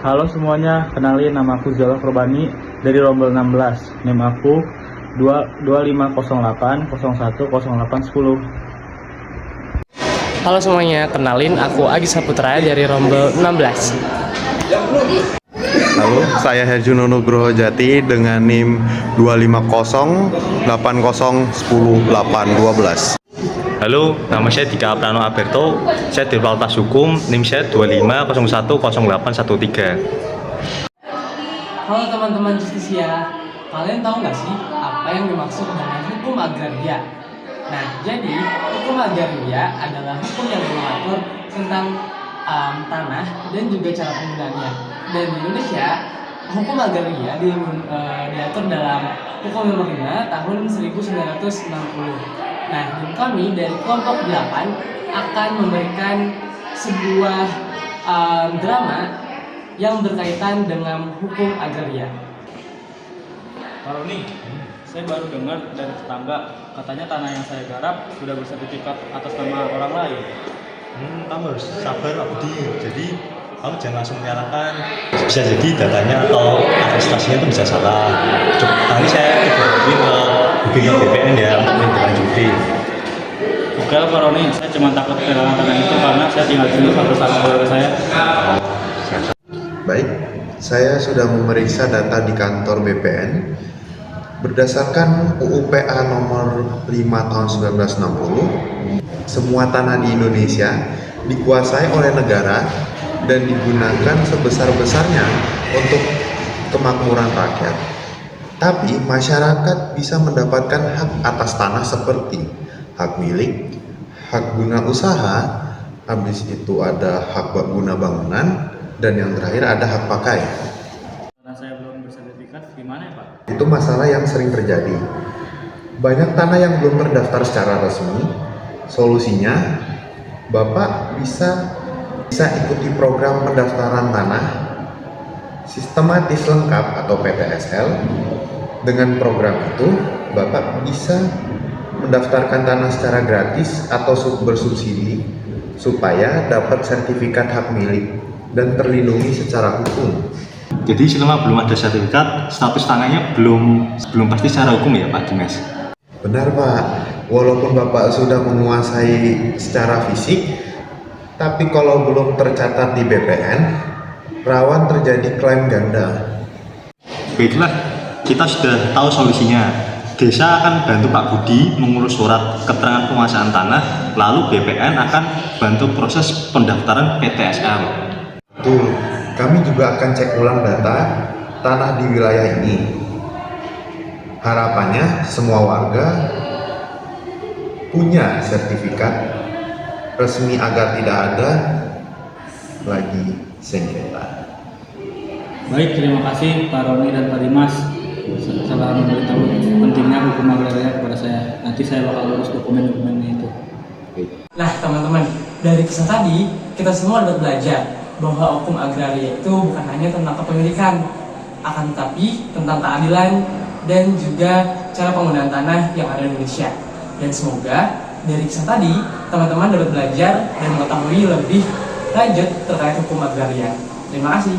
Halo semuanya, kenalin nama aku Zala Furbani dari Rombel 16. NIM aku 2508010810. Halo semuanya, kenalin aku Agis Saputra dari Rombel 16. Halo, saya Herjuno Nugroho Jati dengan NIM 25080100812. Halo, nama saya Dika Prano Alberto. Saya di Fakultas Hukum, NIM saya 25010813. Halo teman-teman Justisia, kalian tahu nggak sih apa yang dimaksud dengan hukum agraria? Nah, jadi hukum agraria adalah hukum yang mengatur tentang tanah dan juga cara penggunaannya. Dan di Indonesia, hukum agraria diatur dalam Hukum Nomor 5 tahun 1960. Nah, tim kami dari kelompok 8 akan memberikan sebuah drama yang berkaitan dengan hukum agraria. Pak Roni, saya baru dengar dari tetangga, katanya tanah yang saya garap sudah bersertifikat atas nama orang lain. Kamu harus sabar, Abdi. Jadi, kamu jangan langsung menyalahkan. Bisa jadi datanya atau administrasinya itu bisa salah. Nanti saya hubungi ke BPN ya untuk dilanjuti. Oke lah Pak Roni, saya cuma takut kehilangan tanah itu karena saya tinggal di sini bersama keluarga saya. Baik, saya sudah memeriksa data di kantor BPN. Berdasarkan UU-PA nomor 5 tahun 1960, semua tanah di Indonesia dikuasai oleh negara dan digunakan sebesar-besarnya untuk kemakmuran rakyat. Tapi masyarakat bisa mendapatkan hak atas tanah seperti hak milik, hak guna usaha, habis itu ada hak guna bangunan, dan yang terakhir ada hak pakai. Karena saya belum bersertifikat, gimana ya Pak? Itu masalah yang sering terjadi. Banyak tanah yang belum terdaftar secara resmi. Solusinya, Bapak bisa ikuti program pendaftaran tanah sistematis lengkap atau PTSL. Dengan program itu, Bapak bisa mendaftarkan tanah secara gratis atau bersubsidi supaya dapat sertifikat hak milik dan terlindungi secara hukum. Jadi selama belum ada sertifikat, status tanahnya belum pasti secara hukum ya Pak Dimas? Benar Pak, walaupun Bapak sudah menguasai secara fisik, tapi kalau belum tercatat di BPN, rawan terjadi klaim ganda. Baiklah, kita sudah tahu solusinya. Desa akan bantu Pak Budi mengurus surat keterangan penguasaan tanah, lalu BPN akan bantu proses pendaftaran PTSL. Betul, kami juga akan cek ulang data tanah di wilayah ini. Harapannya semua warga punya sertifikat resmi agar tidak ada lagi sengketa. Baik, terima kasih Pak Roni dan Pak Dimas telah memberitahu pentingnya hukum agraria kepada saya. Nanti saya bakal urus dokumen-dokumennya itu. Nah, teman-teman, dari kisah tadi kita semua dapat belajar bahwa hukum agraria itu bukan hanya tentang kepemilikan, akan tetapi tentang keadilan dan juga cara penggunaan tanah yang ada di Indonesia. Dan semoga dari kisah tadi teman-teman dapat belajar dan mengetahui lebih lanjut terkait hukum agraria. Terima kasih.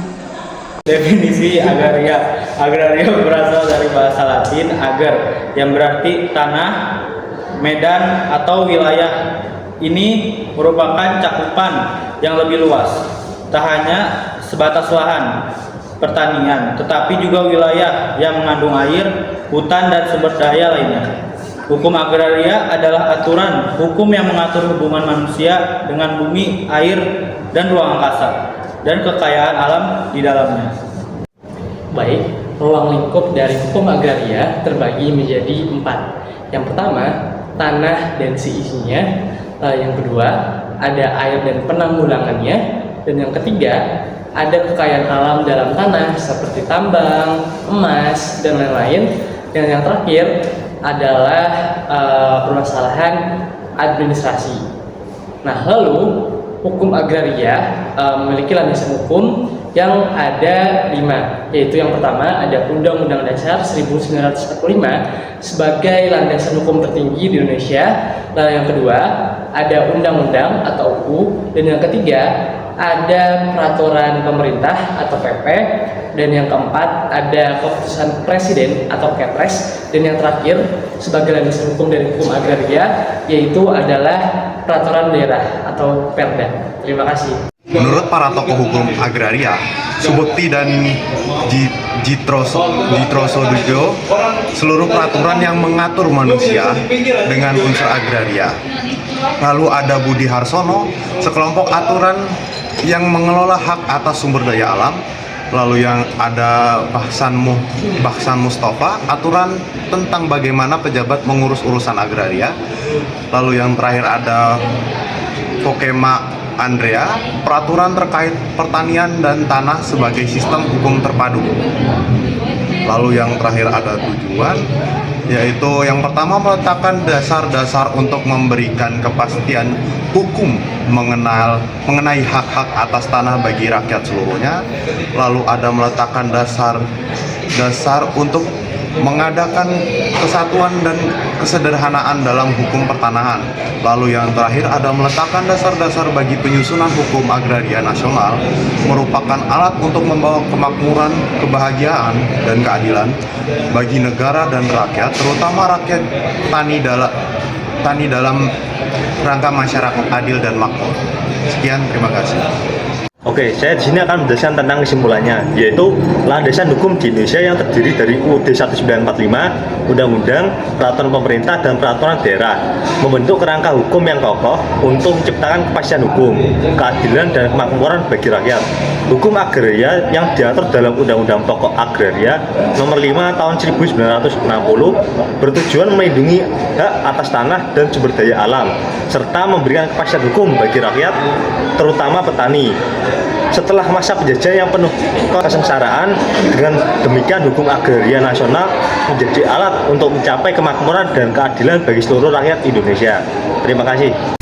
Definisi agraria. Agraria berasal dari bahasa Latin ager, yang berarti tanah, medan, atau wilayah. Ini merupakan cakupan yang lebih luas. Tak hanya sebatas lahan pertanian, tetapi juga wilayah yang mengandung air, hutan, dan sumber daya lainnya. Hukum agraria adalah aturan hukum yang mengatur hubungan manusia dengan bumi, air, dan ruang angkasa, dan kekayaan alam di dalamnya. Baik, ruang lingkup dari hukum agraria terbagi menjadi 4. Yang pertama, tanah dan isinya. Yang kedua, ada air dan penanggulangannya. Dan yang ketiga, ada kekayaan alam dalam tanah seperti tambang, emas, dan lain-lain. Dan yang terakhir adalah permasalahan administrasi. Nah, lalu hukum agraria memiliki landasan hukum yang ada 5, yaitu yang pertama ada Undang-Undang Dasar 1945 sebagai landasan hukum tertinggi di Indonesia. Lalu yang kedua ada Undang-Undang atau UU, dan yang ketiga ada peraturan pemerintah atau PP, dan yang keempat ada keputusan presiden atau Kepres, dan yang terakhir sebagai landasan hukum dari hukum agraria yaitu adalah peraturan daerah atau Perda. Terima kasih. Menurut para tokoh hukum agraria, Subekti dan Jitrosodojo, seluruh peraturan yang mengatur manusia dengan unsur agraria. Lalu ada Budi Harsono, sekelompok aturan yang mengelola hak atas sumber daya alam. Lalu yang ada Bahsan Mustafa, aturan tentang bagaimana pejabat mengurus urusan agraria. Lalu yang terakhir ada Fokema Andrea, peraturan terkait pertanian dan tanah sebagai sistem hukum terpadu. Lalu yang terakhir ada tujuan, yaitu yang pertama meletakkan dasar-dasar untuk memberikan kepastian hukum mengenai hak-hak atas tanah bagi rakyat seluruhnya. Lalu ada meletakkan dasar untuk mengadakan kesatuan dan kesederhanaan dalam hukum pertanahan. Lalu yang terakhir ada meletakkan dasar-dasar bagi penyusunan hukum agraria nasional, merupakan alat untuk membawa kemakmuran, kebahagiaan, dan keadilan bagi negara dan rakyat, terutama rakyat tani dalam rangka masyarakat adil dan makmur. Sekian, terima kasih. Oke, saya di sini akan menjelaskan tentang kesimpulannya, yaitu landasan hukum di Indonesia yang terdiri dari UUD 1945, Undang-Undang, Peraturan Pemerintah, dan Peraturan Daerah, membentuk kerangka hukum yang kokoh untuk menciptakan kepastian hukum, keadilan, dan kemakmuran bagi rakyat. Hukum agraria yang diatur dalam Undang-Undang Pokok Agraria Nomor 5 Tahun 1960 bertujuan melindungi hak atas tanah dan sumber daya alam, serta memberikan kepastian hukum bagi rakyat, terutama petani. Setelah masa penjajahan yang penuh kesengsaraan, dengan demikian hukum agraria nasional menjadi alat untuk mencapai kemakmuran dan keadilan bagi seluruh rakyat Indonesia. Terima kasih.